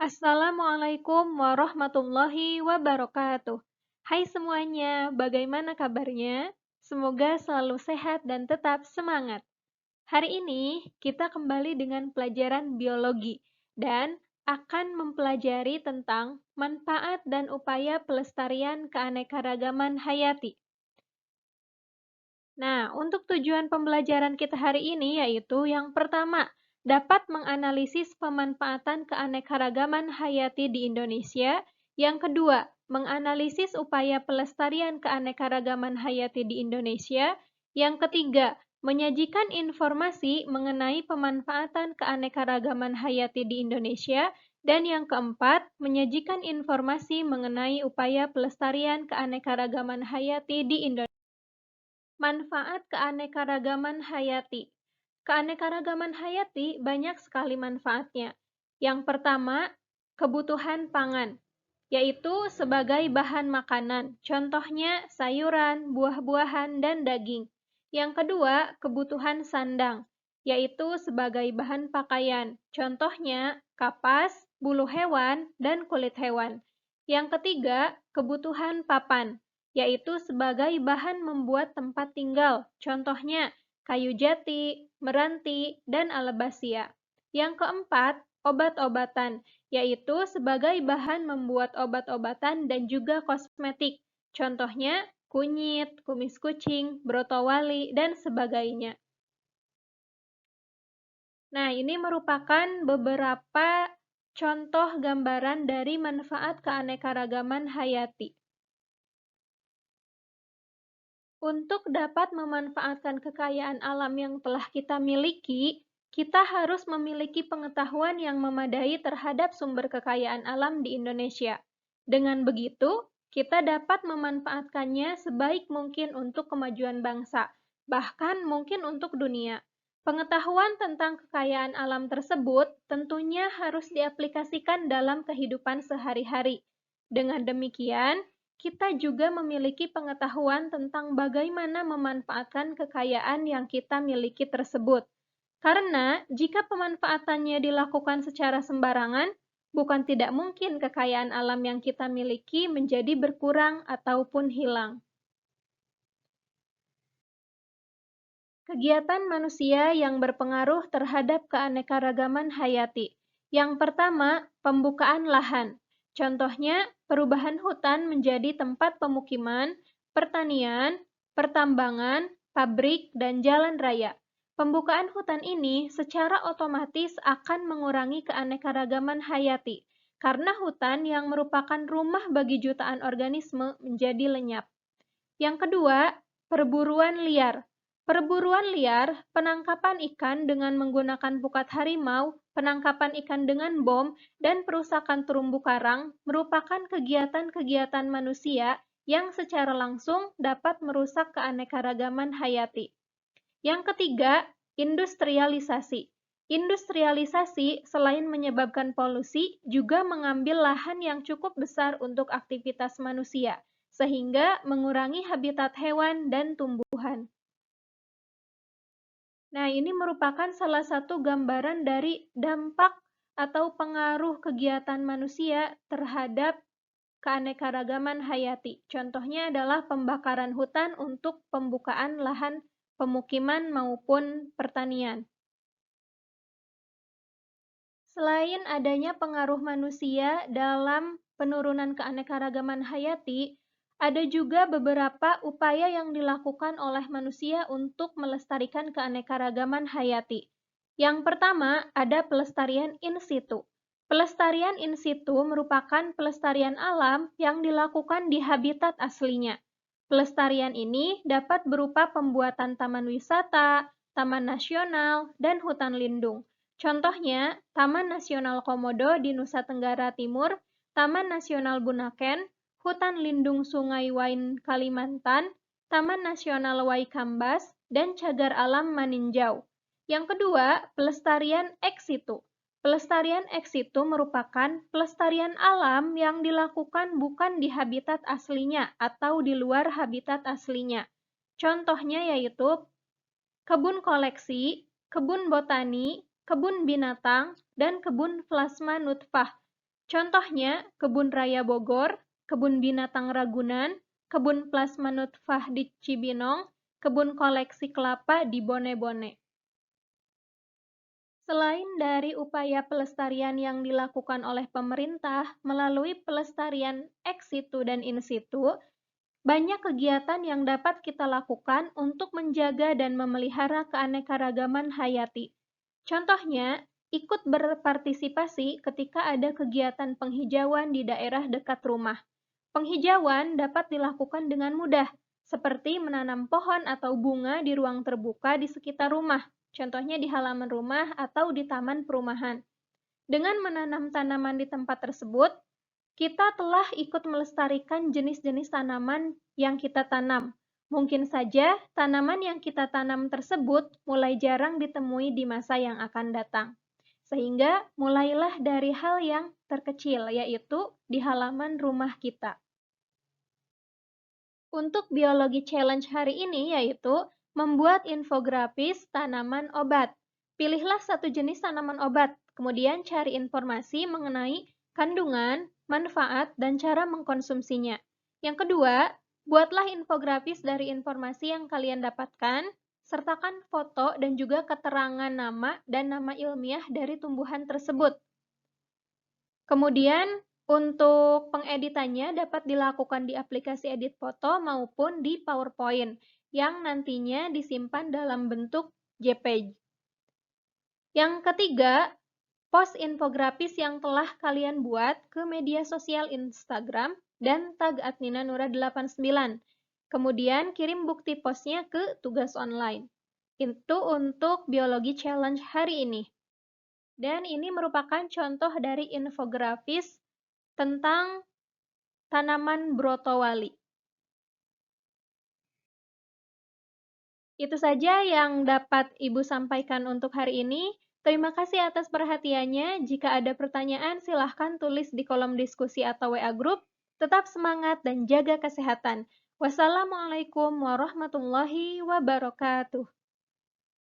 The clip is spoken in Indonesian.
Assalamualaikum warahmatullahi wabarakatuh. Hai semuanya, bagaimana kabarnya? Semoga selalu sehat dan tetap semangat. Hari ini kita kembali dengan pelajaran biologi dan akan mempelajari tentang manfaat dan upaya pelestarian keanekaragaman hayati. Nah, untuk tujuan pembelajaran kita hari ini yaitu yang pertama, dapat menganalisis pemanfaatan keanekaragaman hayati di Indonesia. Yang kedua, menganalisis upaya pelestarian keanekaragaman hayati di Indonesia. Yang ketiga, menyajikan informasi mengenai pemanfaatan keanekaragaman hayati di Indonesia. Dan yang keempat, menyajikan informasi mengenai upaya pelestarian keanekaragaman hayati di Indonesia. Manfaat keanekaragaman hayati. Keanekaragaman hayati banyak sekali manfaatnya. Yang pertama, kebutuhan pangan, yaitu sebagai bahan makanan, contohnya sayuran, buah-buahan, dan daging. Yang kedua, kebutuhan sandang, yaitu sebagai bahan pakaian, contohnya kapas, bulu hewan, dan kulit hewan. Yang ketiga, kebutuhan papan, yaitu sebagai bahan membuat tempat tinggal, contohnya kayu jati, meranti, dan alabasia. Yang keempat, obat-obatan, yaitu sebagai bahan membuat obat-obatan dan juga kosmetik, contohnya kunyit, kumis kucing, brotowali, dan sebagainya. Nah, ini merupakan beberapa contoh gambaran dari manfaat keanekaragaman hayati. Untuk dapat memanfaatkan kekayaan alam yang telah kita miliki, kita harus memiliki pengetahuan yang memadai terhadap sumber kekayaan alam di Indonesia. Dengan begitu, kita dapat memanfaatkannya sebaik mungkin untuk kemajuan bangsa, bahkan mungkin untuk dunia. Pengetahuan tentang kekayaan alam tersebut tentunya harus diaplikasikan dalam kehidupan sehari-hari. Dengan demikian, kita juga memiliki pengetahuan tentang bagaimana memanfaatkan kekayaan yang kita miliki tersebut. Karena jika pemanfaatannya dilakukan secara sembarangan, bukan tidak mungkin kekayaan alam yang kita miliki menjadi berkurang ataupun hilang. Kegiatan manusia yang berpengaruh terhadap keanekaragaman hayati. Yang pertama, pembukaan lahan. Contohnya, perubahan hutan menjadi tempat pemukiman, pertanian, pertambangan, pabrik, dan jalan raya. Pembukaan hutan ini secara otomatis akan mengurangi keanekaragaman hayati, karena hutan yang merupakan rumah bagi jutaan organisme menjadi lenyap. Yang kedua, perburuan liar. Perburuan liar, penangkapan ikan dengan menggunakan pukat harimau, penangkapan ikan dengan bom, dan perusakan terumbu karang merupakan kegiatan-kegiatan manusia yang secara langsung dapat merusak keanekaragaman hayati. Yang ketiga, industrialisasi. Industrialisasi selain menyebabkan polusi, juga mengambil lahan yang cukup besar untuk aktivitas manusia, sehingga mengurangi habitat hewan dan tumbuhan. Nah, ini merupakan salah satu gambaran dari dampak atau pengaruh kegiatan manusia terhadap keanekaragaman hayati. Contohnya adalah pembakaran hutan untuk pembukaan lahan pemukiman maupun pertanian. Selain adanya pengaruh manusia dalam penurunan keanekaragaman hayati, ada juga beberapa upaya yang dilakukan oleh manusia untuk melestarikan keanekaragaman hayati. Yang pertama, ada pelestarian in situ. Pelestarian in situ merupakan pelestarian alam yang dilakukan di habitat aslinya. Pelestarian ini dapat berupa pembuatan taman wisata, taman nasional, dan hutan lindung. Contohnya, Taman Nasional Komodo di Nusa Tenggara Timur, Taman Nasional Bunaken, Hutan Lindung Sungai Wain Kalimantan, Taman Nasional Waikambas, dan Cagar Alam Maninjau. Yang kedua, pelestarian ex situ. Pelestarian ex situ merupakan pelestarian alam yang dilakukan bukan di habitat aslinya atau di luar habitat aslinya. Contohnya yaitu kebun koleksi, kebun botani, kebun binatang, dan kebun plasma nutfah. Contohnya, Kebun Raya Bogor, Kebun Binatang Ragunan, Kebun Plasma Nutfah di Cibinong, Kebun Koleksi Kelapa di Bone-Bone. Selain dari upaya pelestarian yang dilakukan oleh pemerintah melalui pelestarian ex situ dan in situ, banyak kegiatan yang dapat kita lakukan untuk menjaga dan memelihara keanekaragaman hayati. Contohnya, ikut berpartisipasi ketika ada kegiatan penghijauan di daerah dekat rumah. Penghijauan dapat dilakukan dengan mudah, seperti menanam pohon atau bunga di ruang terbuka di sekitar rumah, contohnya di halaman rumah atau di taman perumahan. Dengan menanam tanaman di tempat tersebut, kita telah ikut melestarikan jenis-jenis tanaman yang kita tanam. Mungkin saja tanaman yang kita tanam tersebut mulai jarang ditemui di masa yang akan datang. Sehingga mulailah dari hal yang terkecil, yaitu di halaman rumah kita. Untuk biologi challenge hari ini yaitu membuat infografis tanaman obat. Pilihlah satu jenis tanaman obat, kemudian cari informasi mengenai kandungan, manfaat, dan cara mengkonsumsinya. Yang kedua, buatlah infografis dari informasi yang kalian dapatkan, sertakan foto dan juga keterangan nama dan nama ilmiah dari tumbuhan tersebut. Kemudian, untuk pengeditannya dapat dilakukan di aplikasi edit foto maupun di PowerPoint, yang nantinya disimpan dalam bentuk JPEG. Yang ketiga, post infografis yang telah kalian buat ke media sosial Instagram dan tag adminanura89. Kemudian kirim bukti postnya ke tugas online. Itu untuk biologi challenge hari ini. Dan ini merupakan contoh dari infografis tentang tanaman brotowali. Itu saja yang dapat Ibu sampaikan untuk hari ini. Terima kasih atas perhatiannya. Jika ada pertanyaan, silahkan tulis di kolom diskusi atau WA Group. Tetap semangat dan jaga kesehatan. Wassalamualaikum warahmatullahi wabarakatuh.